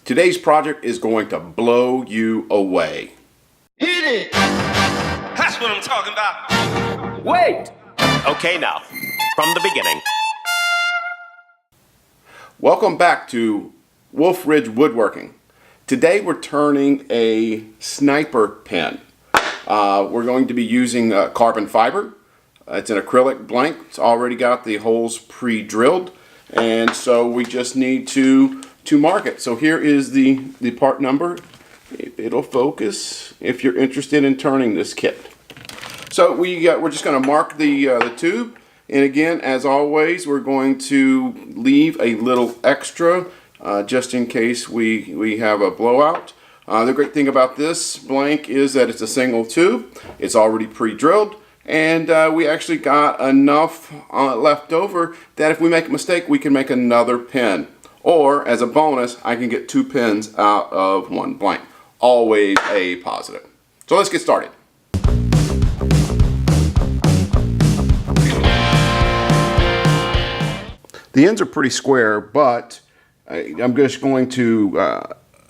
Today's project is going to blow you away. Hit it! That's what I'm talking about. Wait! Okay, now, from the beginning. Welcome back to Wolf Ridge Woodworking. Today we're turning a sniper pen. We're going to be using carbon fiber. It's an acrylic blank. It's already got the holes pre-drilled, and so we just need to mark it. So here is the part number. It'll focus if you're interested in turning this kit. So we're just going to mark the tube, and again, as always, we're going to leave a little extra just in case we have a blowout. The great thing about this blank is that it's a single tube. It's already pre-drilled, and we actually got enough left over that if we make a mistake, we can make another pen. Or, as a bonus, I can get 2 pens out of one blank. Always a positive. So let's get started. The ends are pretty square, but I'm just going to,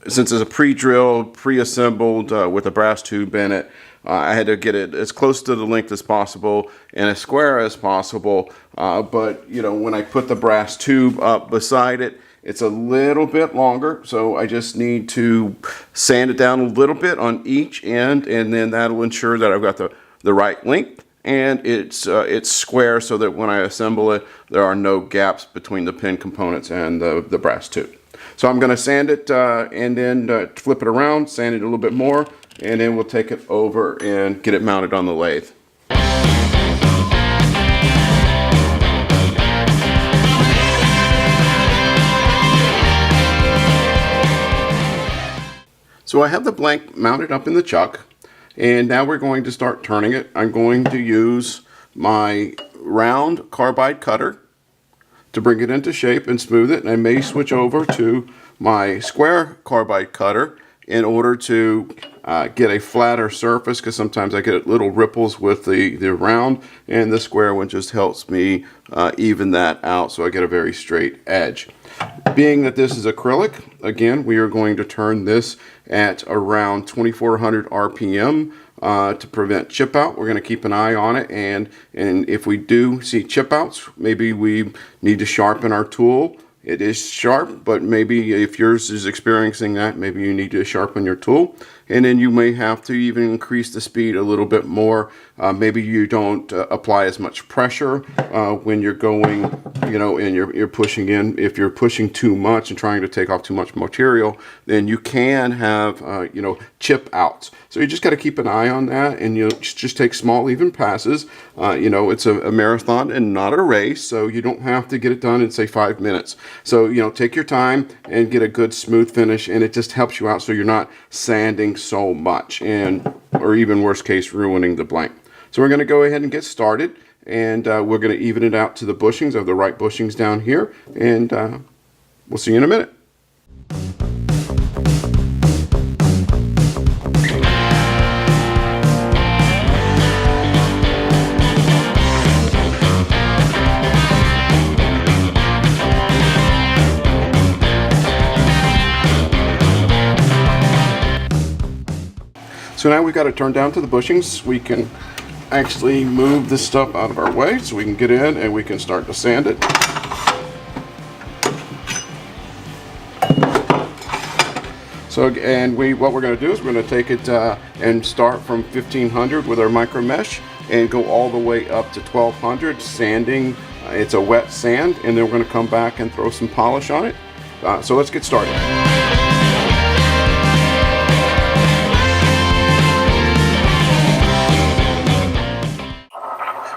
since it's a pre-drilled, pre-assembled with a brass tube in it, I had to get it as close to the length as possible and as square as possible. But, you know, when I put the brass tube up beside it, it's a little bit longer, so I just need to sand it down a little bit on each end, and then that'll ensure that I've got the right length, and it's square so that when I assemble it, there are no gaps between the pin components and the brass tube. So I'm going to sand it and then flip it around, sand it a little bit more, and then we'll take it over and get it mounted on the lathe. So I have the blank mounted up in the chuck, and now we're going to start turning it. I'm going to use my round carbide cutter to bring it into shape and smooth it, and I may switch over to my square carbide cutter in order to get a flatter surface, because sometimes I get little ripples with the round, and the square one just helps me even that out so I get a very straight edge. Being that this is acrylic, again, we are going to turn this at around 2400 RPM to prevent chip out. We're going to keep an eye on it, and if we do see chip outs, maybe we need to sharpen our tool. It is sharp, but maybe if yours is experiencing that, maybe you need to sharpen your tool. And then you may have to even increase the speed a little bit more. Maybe you don't apply as much pressure when you're going, you know, and you're pushing in. If you're pushing too much and trying to take off too much material, then you can have, you know, chip outs. So you just got to keep an eye on that, and you just take small, even passes. You know, it's a marathon and not a race, so you don't have to get it done in, say, 5 minutes. So, you know, take your time and get a good smooth finish, and it just helps you out so you're not sanding so much, and or even worst case, ruining the blank. So we're going to go ahead and get started, and we're going to even it out to the bushings of the right bushings down here, and we'll see you in a minute. So now we've got it turned down to the bushings. We can actually move this stuff out of our way so we can get in and we can start to sand it. So, and what we're going to do is we're going to take it and start from 1500 with our micro mesh and go all the way up to 1200 sanding. It's a wet sand, and then we're going to come back and throw some polish on it. So let's get started.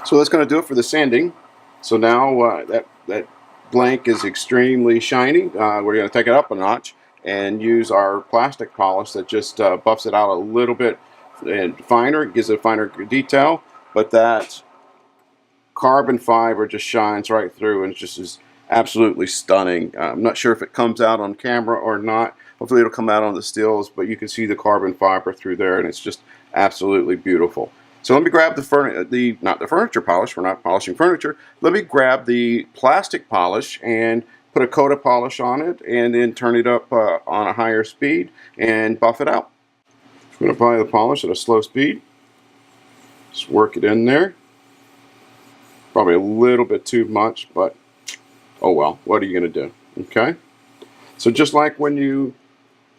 So that's going to do it for the sanding. So now that blank is extremely shiny. We're going to take it up a notch and use our plastic polish that just buffs it out a little bit and finer. It gives it a finer detail, but that carbon fiber just shines right through and just is absolutely stunning. I'm not sure if it comes out on camera or not. Hopefully it'll come out on the stills, but you can see the carbon fiber through there, and it's just absolutely beautiful. So let me grab not the furniture polish, we're not polishing furniture. Let me grab the plastic polish and put a coat of polish on it, and then turn it up on a higher speed and buff it out. I'm going to apply the polish at a slow speed. Just work it in there. Probably a little bit too much, but oh well, what are you going to do? Okay? So just like when you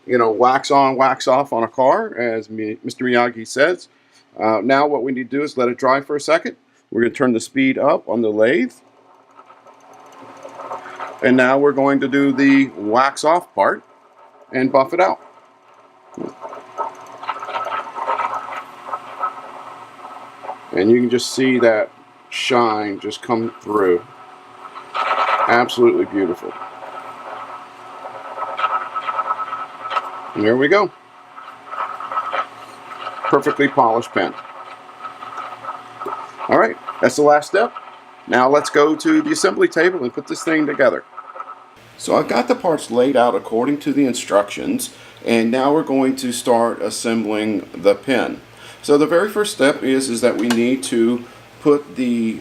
wax on, wax off on a car, as Mr. Miyagi says, now what we need to do is let it dry for a second. We're going to turn the speed up on the lathe. And now we're going to do the wax off part and buff it out. And you can just see that shine just come through. Absolutely beautiful. And there we go. Perfectly polished pen. All right, that's the last step. Now let's go to the assembly table and put this thing together. So I've got the parts laid out according to the instructions, and now we're going to start assembling the pen. So the very first step is that we need to put the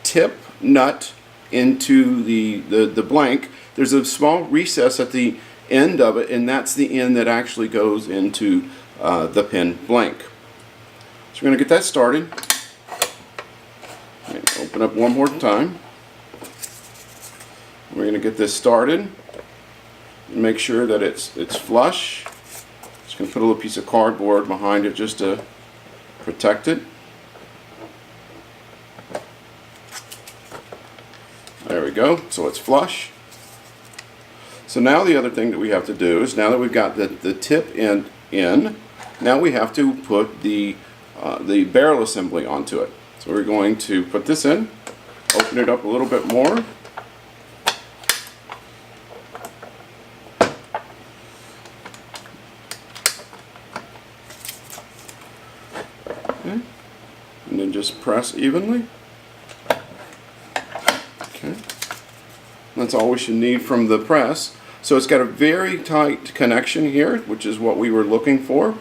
tip nut into the blank. There's a small recess at the end of it, and that's the end that actually goes into the pen blank. So we're going to get that started. Open up one more time. We're going to get this started and make sure that it's flush. Just going to put a little piece of cardboard behind it just to protect it. There we go. So it's flush. So now the other thing that we have to do is, now that we've got the tip end in, now we have to put the barrel assembly onto it. So we're going to put this in, open it up a little bit more. Okay. And then just press evenly. Okay. That's all we should need from the press. So it's got a very tight connection here, which is what we were looking for.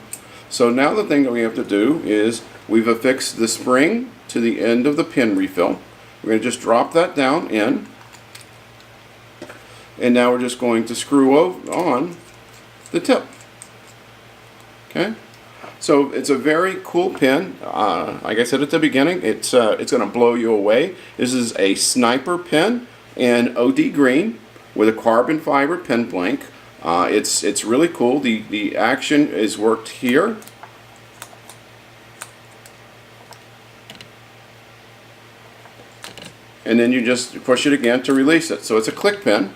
So now the thing that we have to do is we've affixed the spring to the end of the pen refill. We're going to just drop that down in. And now we're just going to screw on the tip. Okay? So it's a very cool pen. Like I said at the beginning, it's going to blow you away. This is a sniper pen in OD green with a carbon fiber pen blank. It's really cool. The action is worked here. And then you just push it again to release it. So it's a click pen.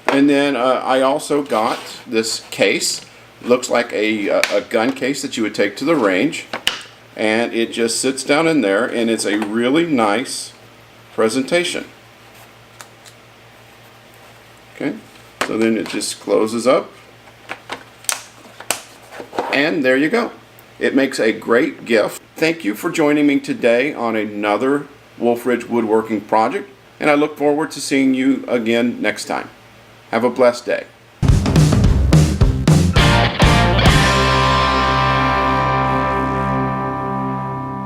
And then I also got this case. Looks like a gun case that you would take to the range. And it just sits down in there, and it's a really nice presentation. Okay, so then it just closes up. And there you go. It makes a great gift. Thank you for joining me today on another Wolf Ridge woodworking project, and I look forward to seeing you again next time. Have a blessed day.